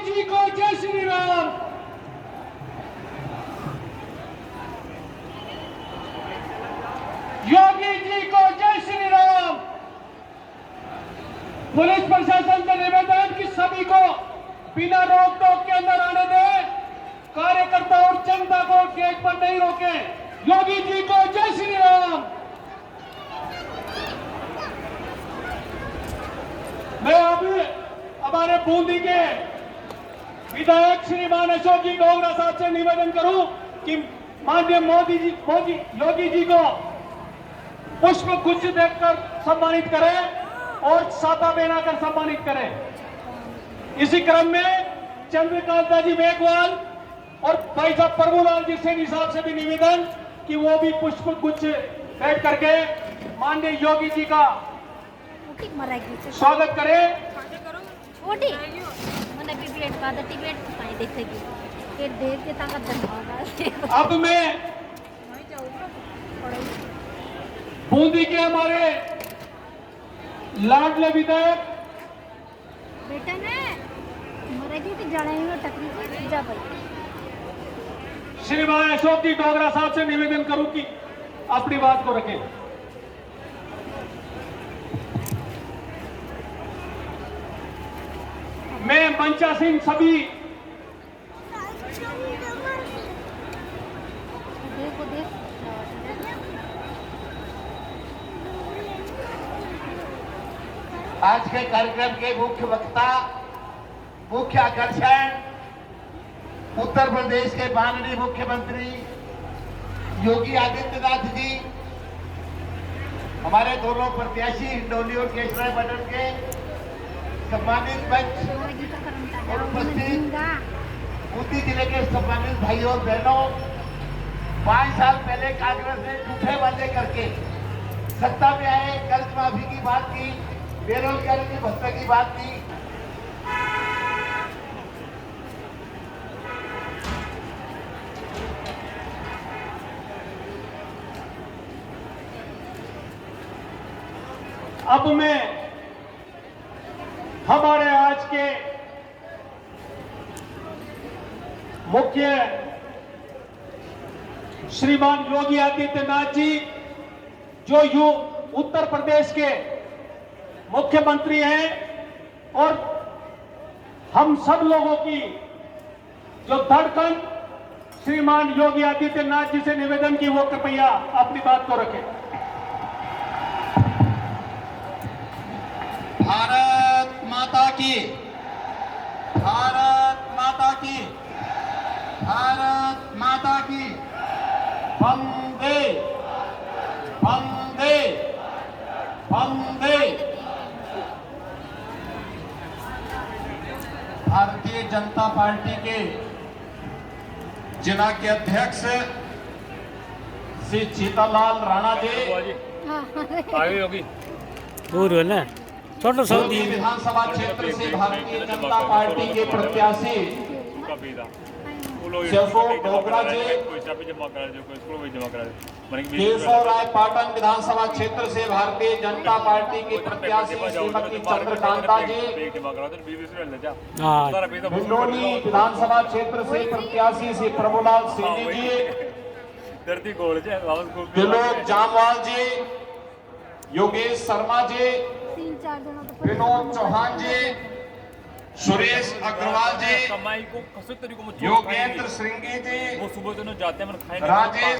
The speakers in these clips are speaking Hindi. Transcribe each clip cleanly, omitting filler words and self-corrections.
जी को जय श्री राम। योगी जी को जय श्री राम। पुलिस प्रशासन से निवेदन कि सभी को बिना रोक टोक के अंदर आने दें, कार्यकर्ता और जनता को गेट पर नहीं रोके। योगी जी को जय श्री राम। मैं अब हमारे बूंदी के विधायक श्रीमान अशोक जी डोगरा साहब से निवेदन करूं कि माननीय योगी जी को पुष्प गुच्छ देकर सम्मानित करें और साता पहनाकर सम्मानित करें। इसी क्रम में चंद्रकांता जी मेघवाल और भाई साहब प्रभुलाल जी सैनी साहब से भी निवेदन कि वो भी पुष्प गुच्छ भेंट करके माननीय योगी जी का स्वागत करें। छोटी मैंने भी प्लेट का दती प्लेट पाई देखेगी फिर देख के ताकत धन्यवाद। अब मैं बूंदी के हमारे लाडले विधायक बेटा ने मरेगी कि जड़ेंगे में टकरी जा भाई श्रीमान अशोक जी डोगरा साहब से निवेदन करूं कि अपनी बात को रखें। मैं मंचा सिंह सभी देखो देख आज के कार्यक्रम के मुख्य वक्ता, मुख्य आकर्षण उत्तर प्रदेश के माननीय मुख्यमंत्री योगी आदित्यनाथ जी, हमारे दोनों प्रत्याशी हिंडोली और केसराय मंडल के सम्मानित मंच और उपस्थित बूंदी जिले के सम्मानित भाइयों और बहनों, 5 साल पहले कांग्रेस ने झूठे वादे करके सत्ता में आए, कर्ज माफी की बात की, बेरोजगारी की भत्ता की बात की। अब मैं हमारे आज के मुख्य श्रीमान योगी आदित्यनाथ जी जो उत्तर प्रदेश के मुख्यमंत्री हैं और हम सब लोगों की जो धड़कन श्रीमान योगी आदित्यनाथ जी से निवेदन की वो कृपया अपनी बात को रखें। भारत माता की, भारत माता की, भारत माता की। वंदे वंदे वंदे। भारतीय जनता पार्टी के जिला के अध्यक्ष श्री चीतालाल राणा जी, आगे होगी पूर्व ना छोटा सा बूंदी विधानसभा क्षेत्र से भारतीय जनता पार्टी के प्रत्याशी शेखो डोगरा जी, केशव राय पाटन विधानसभा क्षेत्र से भारतीय जनता पार्टी की प्रत्याशी श्रीमती चंद्रकांता जी, हिंडोली विधानसभा क्षेत्र से प्रत्याशी श्री प्रभुलाल सैनी जी, त्रिलोक जामवाल जी, योगेश शर्मा जी, 3-4 दिनों तो विनोद चौहान जी, सुरेश अग्रवाल जी, कमाई को खसुत तरीकों में योगेंद्र श्रृंगी जी, वो सुबह दोनों जाते हैं खाए राजेश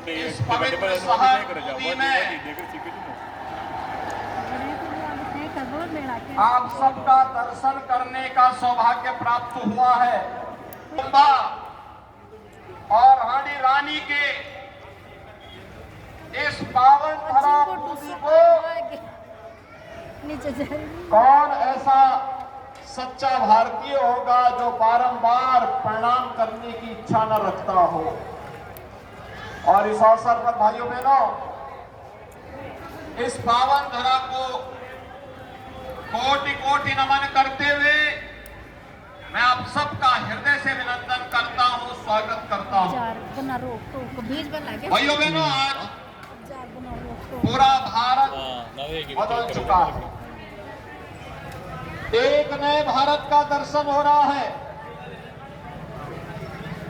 इस पवित्र शहर बूंदी में आप सबका दर्शन करने का सौभाग्य प्राप्त हुआ है। और हाड़ी रानी के इस पावन धरा बूंदी को नीचे जाए कौन ऐसा सच्चा भारतीय होगा जो बारंबार प्रणाम करने की इच्छा न रखता हो। और इस अवसर पर भाइयों बहनों, इस पावन धरा को कोटि कोटि नमन करते हुए मैं आप सबका हृदय से विनंदन करता हूं, स्वागत करता हूं। 4 गुना रोक तो बीज बना के भाइयों बहनों, आज 4 गुना रोक तो पूरा भारत बदल चुका है। एक एक नए भारत का दर्शन हो रहा है,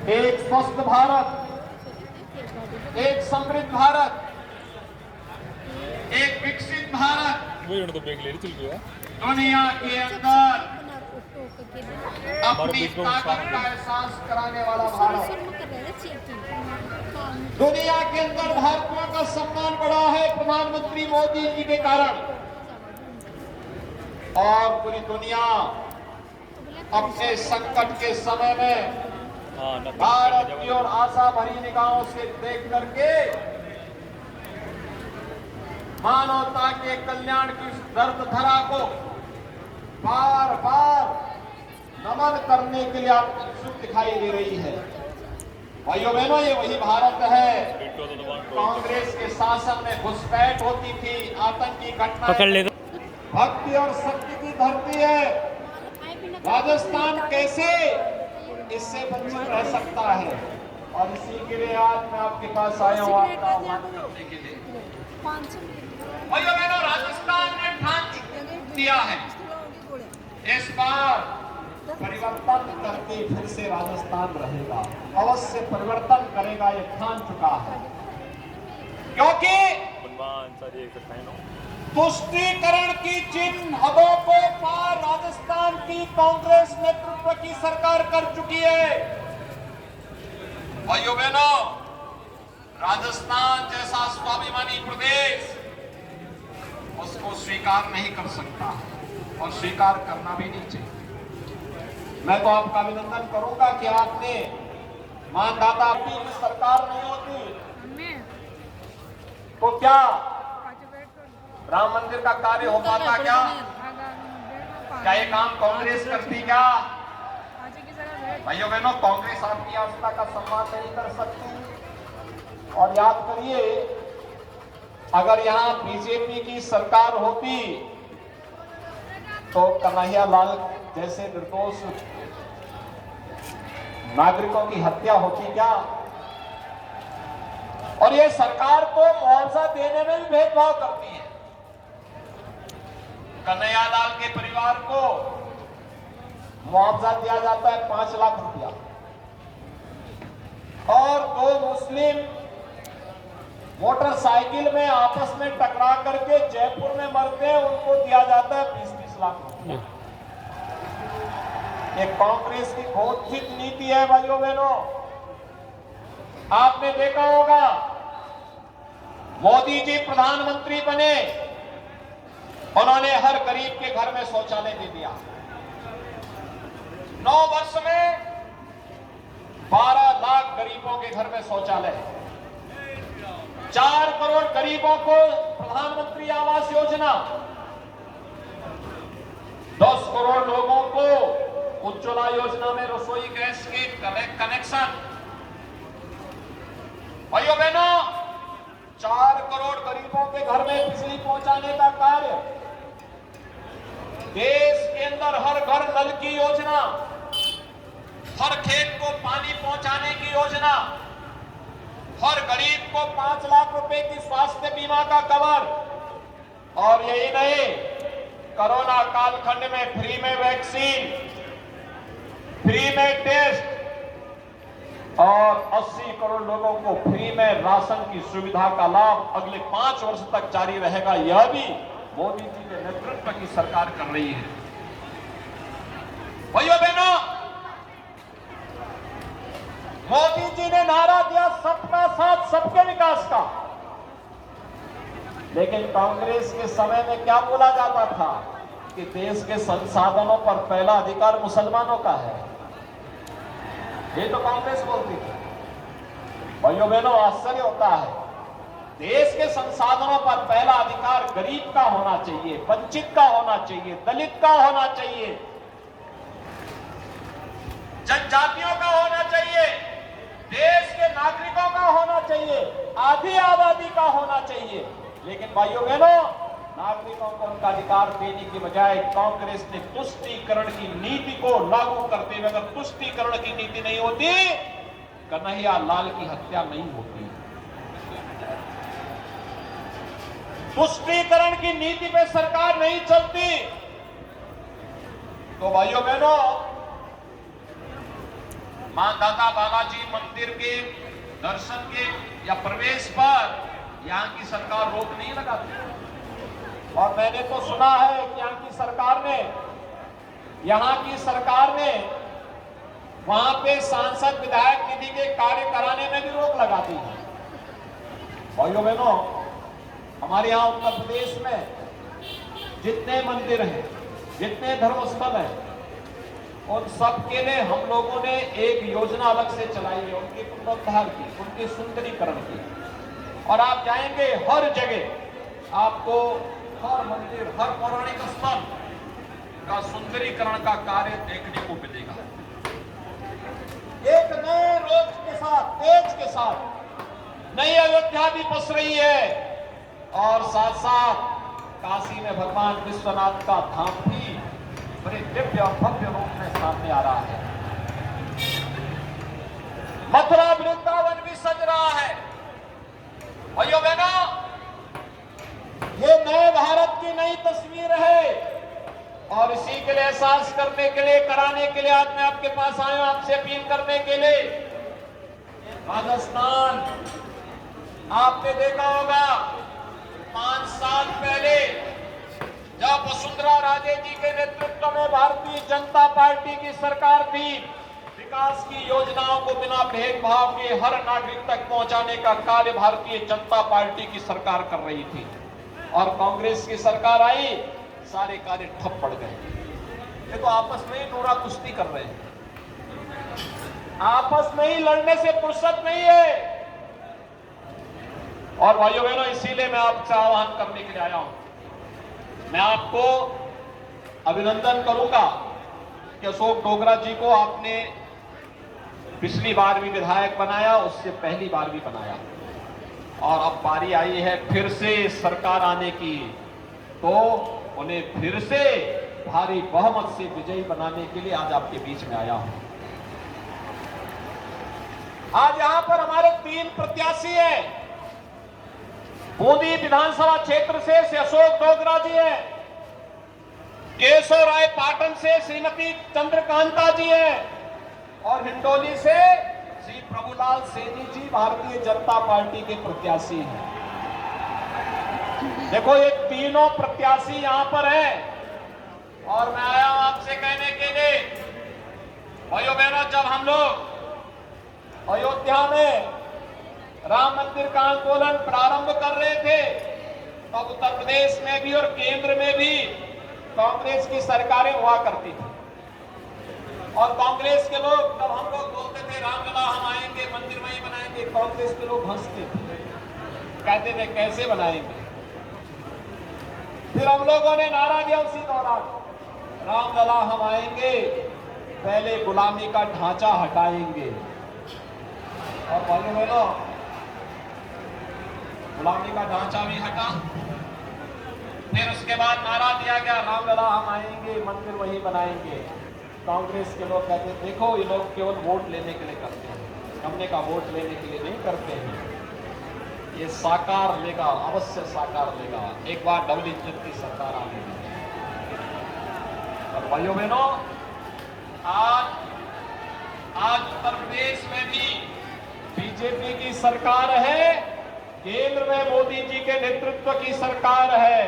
एक स्वस्थ भारत, एक समृद्ध भारत, एक विकसित भारत वही तो बैग ले रही चल गया दुनिया के अंदर अपनी ताकत का एहसास कराने वाला भारत। दुनिया के अंदर भारतीयों का सम्मान बढ़ा है प्रधानमंत्री मोदी जी के कारण, और पूरी दुनिया अपने संकट के समय में भारत की ओर आशा भरी निगाहों से देख करके मानवता के कल्याण की दर्द धरा को बार बार नमन करने के लिए आपको उत्सुक दिखाई दे रही है। भाइयों बहनों, ये वही भारत है कांग्रेस के शासन में घुसपैठ होती थी, आतंकी पकड़ घटनाएं, लेगा। भक्ति और शक्ति की धरती है। राजस्थान कैसे इससे वंचित रह सकता है, और इसी के लिए आज मैं आपके पास आया हूँ आपका आह्वान करने के लिए। भाइयों बहनों, राजस्थान ने ठान दिया है इस बार परिवर्तन करके फिर से राजस्थान रहेगा, अवश्य परिवर्तन करेगा, ये ठान चुका है। क्योंकि तुष्टीकरण की जिन हदों को पार राजस्थान की कांग्रेस नेतृत्व की सरकार कर चुकी है, भाइयों बहनों, राजस्थान जैसा स्वाभिमानी प्रदेश उसको स्वीकार नहीं कर सकता और स्वीकार करना भी नहीं चाहिए। मैं तो आपका अभिनंदन करूंगा कि आपने मानदाता की सरकार नहीं होती तो क्या राम मंदिर का कार्य हो पाता? क्या ये काम कांग्रेस करती? क्या भाइयों बहनों, कांग्रेस आपकी आस्था का सम्मान नहीं कर सकती। और याद करिए, अगर यहां बीजेपी की सरकार होती तो कन्हैया लाल जैसे निर्दोष नागरिकों की हत्या होती क्या? और ये सरकार तो मुआवजा देने में भी भेदभाव करती है। कन्हैया लाल के परिवार को मुआवजा दिया जाता है 5 लाख रुपया, और 2 मुस्लिम मोटरसाइकिल में आपस में टकरा करके जयपुर में मरते हैं, उनको दिया जाता है 20-20 लाख रुपया। ये कांग्रेस की घोषित नीति है भाइयों बहनों। आपने देखा होगा, मोदी जी प्रधानमंत्री बने, उन्होंने हर गरीब के घर में शौचालय दे दिया। 9 वर्ष में 12 लाख गरीबों के घर में शौचालय, 4 करोड़ गरीबों को प्रधानमंत्री आवास योजना, 10 करोड़ लोगों को उज्ज्वला योजना में रसोई गैस के कनेक्शन। भाइयों बहनों, 4 करोड़ गरीबों के घर में बिजली पहुंचाने का कार्य, देश के अंदर हर घर नल की योजना, हर खेत को पानी पहुंचाने की योजना, हर गरीब को 5 लाख रुपए की स्वास्थ्य बीमा का कवर, और यही नहीं, कोरोना कालखंड में फ्री में वैक्सीन, फ्री में टेस्ट, और 80 करोड़ लोगों को फ्री में राशन की सुविधा का लाभ अगले 5 वर्ष तक जारी रहेगा। यह भी मोदी जी के नेतृत्व की सरकार कर रही है। भाइयों बहनों, मोदी जी ने नारा दिया सबका साथ सबके विकास का, लेकिन कांग्रेस के समय में क्या बोला जाता था कि देश के संसाधनों पर पहला अधिकार मुसलमानों का है। ये तो कांग्रेस बोलती थी। भाइयों बहनों, आश्चर्य होता है, देश के संसाधनों पर पहला अधिकार गरीब का होना चाहिए, वंचित का होना चाहिए, दलित का होना चाहिए, जनजातियों का होना चाहिए, देश के नागरिकों का होना चाहिए, आधी आबादी का होना चाहिए। लेकिन भाइयों बहनों, नागरिकों को उनका अधिकार देने की बजाय कांग्रेस ने तुष्टीकरण की नीति को लागू करते हुए, अगर तुष्टीकरण की नीति नहीं होती, कन्हैया लाल की हत्या नहीं होती। तुष्टीकरण की नीति पे सरकार नहीं चलती तो भाइयों बहनों, मां दाता बालाजी मंदिर के दर्शन के या प्रवेश पर यहां की सरकार रोक नहीं लगाती। और मैंने तो सुना है कि यहां की सरकार ने वहां पे सांसद विधायक निधि के कार्य कराने में भी रोक लगाती है। भाइयों बहनों, हमारे यहां उत्तर प्रदेश में जितने मंदिर हैं, जितने धर्मस्थल हैं, उन सबके लिए हम लोगों ने एक योजना अलग से चलाई है, उनके पुनरुद्धार की, उनके सुंदरीकरण की। और आप जाएंगे हर जगह आपको हर मंदिर, हर पौराणिक स्थल का सुंदरीकरण का कार्य देखने को मिलेगा। एक नए रोज के साथ, तेज के साथ नई अयोध्या भी बस रही है और साथ साथ काशी में भगवान विश्वनाथ का धाम भी बड़े दिव्य और भव्य रूप में सामने आ रहा है। मथुरा वृंदावन भी सज रहा है। भाइयों बहनों, ये नए भारत की नई तस्वीर है और इसी के लिए एहसास करने के लिए, कराने के लिए आज मैं आपके पास आया हूं, आपसे अपील करने के लिए। राजस्थान आपने देखा होगा 5 साल पहले जब वसुंधरा राजे जी के नेतृत्व में भारतीय जनता पार्टी की सरकार थी, विकास की योजनाओं को बिना भेदभाव के हर नागरिक तक पहुंचाने का कार्य भारतीय जनता पार्टी की सरकार कर रही थी। और कांग्रेस की सरकार आई, सारे कार्य ठप पड़ गए। ये तो आपस में ही नूरा कुश्ती कर रहे हैं, आपस में ही लड़ने से फुर्सत नहीं है। और भाइयों बहनों, इसीलिए मैं आपसे आह्वान करने के लिए आया हूं। मैं आपको अभिनंदन करूंगा कि अशोक डोगरा जी को आपने पिछली बार भी विधायक बनाया, उससे पहली बार भी बनाया, और अब बारी आई है फिर से सरकार आने की, तो उन्हें फिर से भारी बहुमत से विजयी बनाने के लिए आज आपके बीच में आया हूं। आज यहां पर हमारे 3 प्रत्याशी हैं। बूंदी विधानसभा क्षेत्र से अशोक डोगरा जी हैं, केशव राय पाटन से श्रीमती चंद्रकांता जी हैं, और हिंडोली से श्री प्रभुलाल सेनी जी भारतीय जनता पार्टी के प्रत्याशी हैं। देखो, ये तीनों प्रत्याशी यहां पर हैं और मैं आया हूं आपसे कहने के लिए, भाइयों बहनों, जब हम लोग अयोध्या में राम मंदिर का आंदोलन प्रारंभ कर रहे थे, तब उत्तर प्रदेश में भी और केंद्र में भी कांग्रेस की सरकारें हुआ करती थी। और कांग्रेस के लोग, जब हम लोग बोलते थे रामलला हम आएंगे, मंदिर वहीं बनाएंगे, कांग्रेस के लोग हंसते थे, कहते थे कैसे बनाएंगे। फिर हम लोगों ने नारा दिया उसी दौरान, रामलला हम आएंगे, पहले गुलामी का ढांचा हटाएंगे। और भाइयों बहनों, गुलामी का ढांचा भी हटा। फिर उसके बाद नारा दिया गया, रामलला हम आएंगे, मंदिर वहीं बनाएंगे। कांग्रेस के लोग कहते हैं देखो, ये लोग केवल वोट लेने के लिए करते हैं, हमने का वोट लेने के लिए नहीं करते हैं, ये साकार लेगा, अवश्य साकार लेगा, एक बार डबल इंजन की सरकार आने देगी। और भाइयों बहनों, आज उत्तर प्रदेश में भी बीजेपी की सरकार है, केंद्र में मोदी जी के नेतृत्व की सरकार है,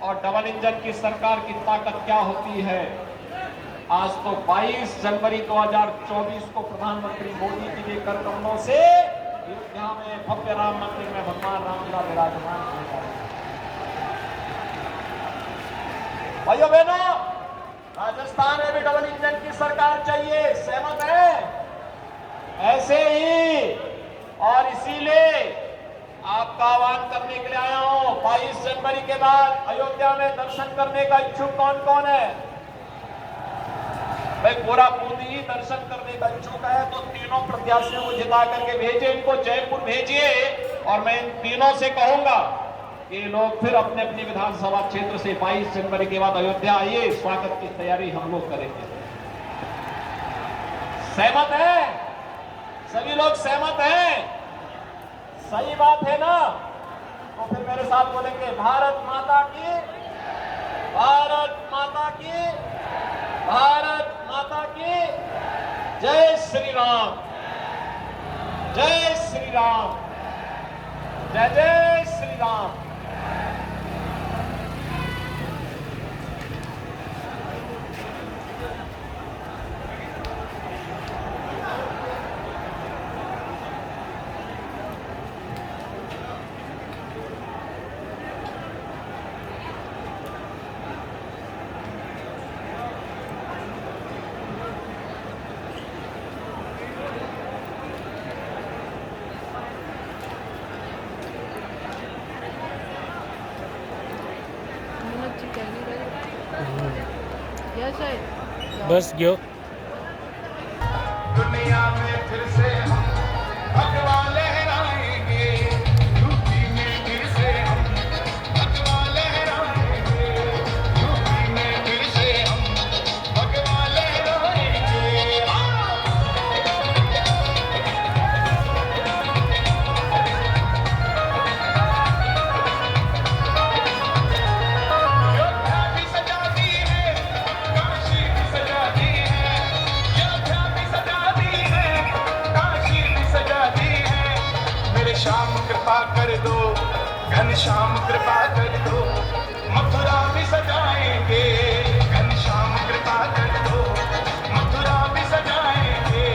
और डबल इंजन की सरकार की ताकत क्या होती है। आज तो 22 जनवरी 2024 को प्रधानमंत्री मोदी जी के कर कमलों से अयोध्या में भव्य राम मंदिर में भगवान रामलला विराजमान होगा। भाइयों बहनों, राजस्थान में भी डबल इंजन की सरकार चाहिए, सहमत है? ऐसे ही, और इसीलिए आपका आह्वान करने के लिए आया हूं। 22 जनवरी के बाद अयोध्या में दर्शन करने का इच्छुक कौन कौन है? भाई, पूरा बूंदी ही दर्शन करने का इच्छुक है तो तीनों प्रत्याशियों को जिता करके भेजिए, इनको जयपुर भेजिए, और मैं इन तीनों से कहूंगा कि लोग फिर अपने अपनी विधानसभा क्षेत्र से 22 जनवरी के बाद अयोध्या आइए, स्वागत की तैयारी हम लोग करेंगे। सहमत है? सभी लोग सहमत हैं? सही बात है ना? तो फिर मेरे साथ बोलेंगे, भारत माता की, भारत माता की। भारत माता की जय श्री राम, जय श्री राम, जय जय श्री राम। બસ ગયો दुनिया में फिर से हम भगवा लहराएंगे, यूपी में फिर से हम भगवा लहराएंगे, यूपी में फिर से हम भगवा लहराएंगे। योद्धा भी सजा दी है, काशी भी सजा दी है, योद्धा भी सजा दी है, काशी भी सजा दी है। मेरे श्याम कृपा कर दो, घनश्याम कृपा कर दो, मथुरा भी सजाएंगे, घनश्याम कृपा कर दो, मथुरा भी सजाएंगे,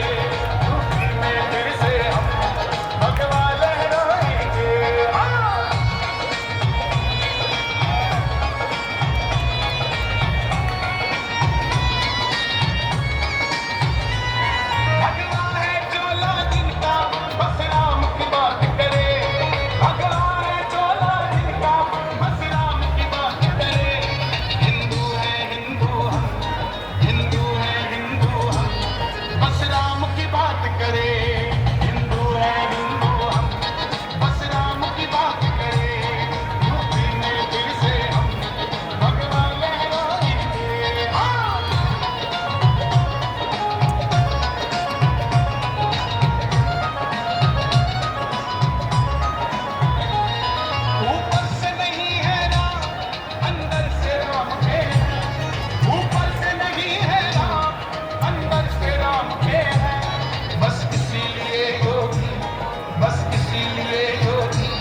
यूपी में फिर से हम भगवा लहराएंगे। भगवा है चोला जिनका बस राम की बात करे, भगवा है चोला जिनका बस राम की बात करे। हिंदू है हिंदू हम, हिंदू है हिंदू हम, बस राम की बात करे। हिंदू है हिंदू हम, बस राम की बात करे। यूपी में फिर से हम भगवा लहराएंगे। ऊपर से नहीं है राम, अंदर से राम के हैं, ऊपर से नहीं है राम, अंदर से राम के हैं। बस इसीलिए योगी, बस इसीलिए योगी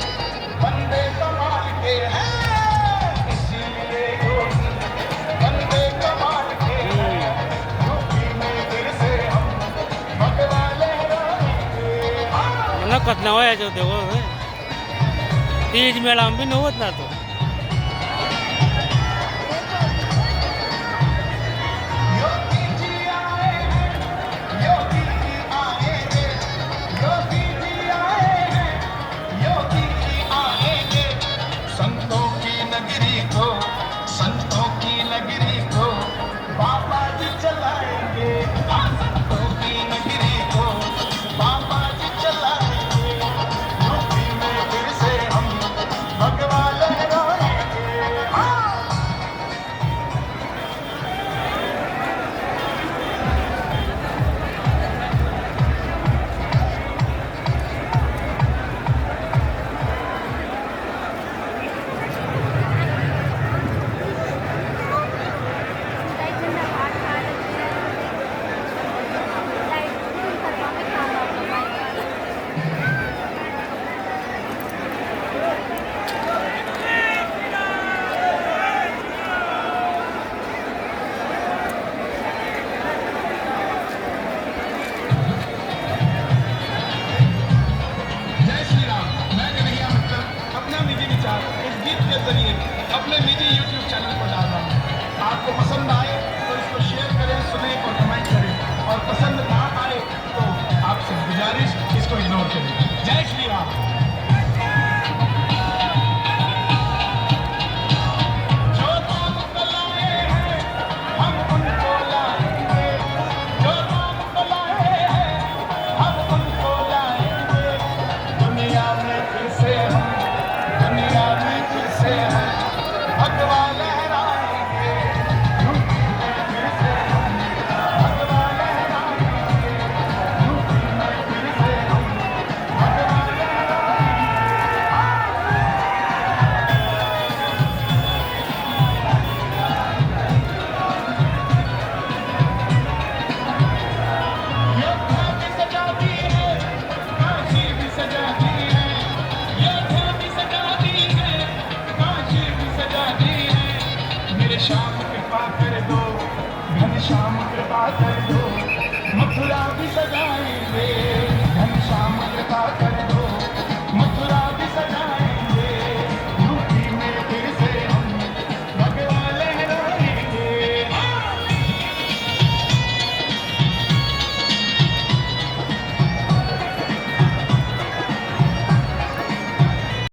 बंदे कमाल के हैं, इसीलिए योगी बंदे कमाल के हैं। यूपी में फिर से हम भगवा लहराएंगे। મુલાકાત ના હોય જો દેવો હવે तीज मेला में भी न होत ना तो योगी जी आए हैं, योगी जी आएंगे, योगी जी आए हैं, योगी जी आएंगे। संतों की नगरी को, संतों की नगरी को बाबा जी चलाएंगे। संतों की नगरी को बाबा जी चलाएंगे। यूपी में फिर से हम भगवा लहराएंगे। जय श्री राम। मैं कन्हैया मित्तल अपना निजी विचार इस गीत के जरिए अपने निजी YouTube चैनल पर डाल रहा हूँ। आपको पसंद आए तो इसको शेयर करें, सुने और कमेंट करें, और पसंद ना आए तो आपसे गुजारिश इसको इग्नोर करें। जय श्री राम।